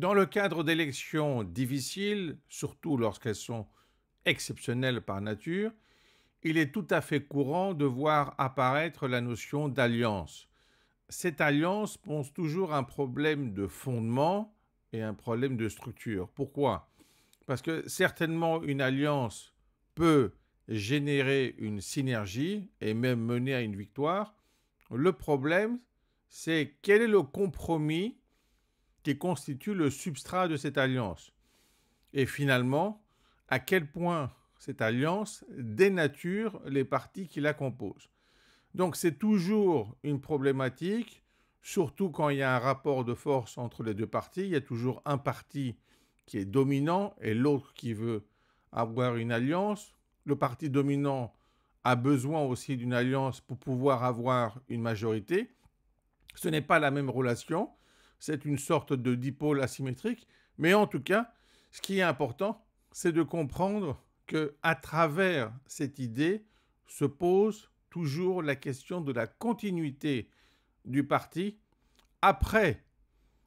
Dans le cadre d'élections difficiles, surtout lorsqu'elles sont exceptionnelles par nature, il est tout à fait courant de voir apparaître la notion d'alliance. Cette alliance pose toujours un problème de fondement et un problème de structure. Pourquoi? Parce que certainement une alliance peut générer une synergie et même mener à une victoire. Le problème, c'est quel est le compromis qui constitue le substrat de cette alliance. Et finalement, à quel point cette alliance dénature les parties qui la composent. Donc c'est toujours une problématique, surtout quand il y a un rapport de force entre les deux parties. Il y a toujours un parti qui est dominant et l'autre qui veut avoir une alliance. Le parti dominant a besoin aussi d'une alliance pour pouvoir avoir une majorité. Ce n'est pas la même relation, c'est une sorte de dipôle asymétrique, mais en tout cas, ce qui est important, c'est de comprendre qu'à travers cette idée se pose toujours la question de la continuité du parti après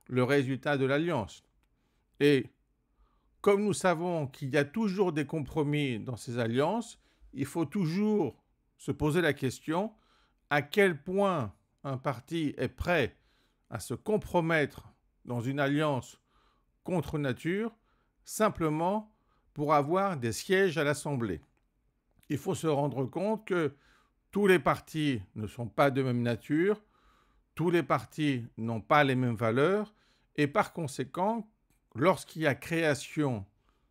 le résultat de l'alliance. Et comme nous savons qu'il y a toujours des compromis dans ces alliances, il faut toujours se poser la question à quel point un parti est prêt à se compromettre dans une alliance contre nature simplement pour avoir des sièges à l'Assemblée. Il faut se rendre compte que tous les partis ne sont pas de même nature, tous les partis n'ont pas les mêmes valeurs, et par conséquent, lorsqu'il y a création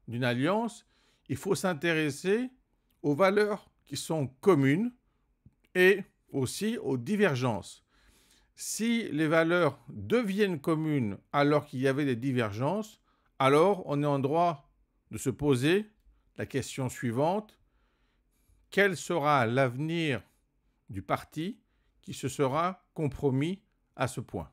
d'une alliance, il faut s'intéresser aux valeurs qui sont communes et aussi aux divergences. Si les valeurs deviennent communes alors qu'il y avait des divergences, alors on est en droit de se poser la question suivante: quel sera l'avenir du parti qui se sera compromis à ce point?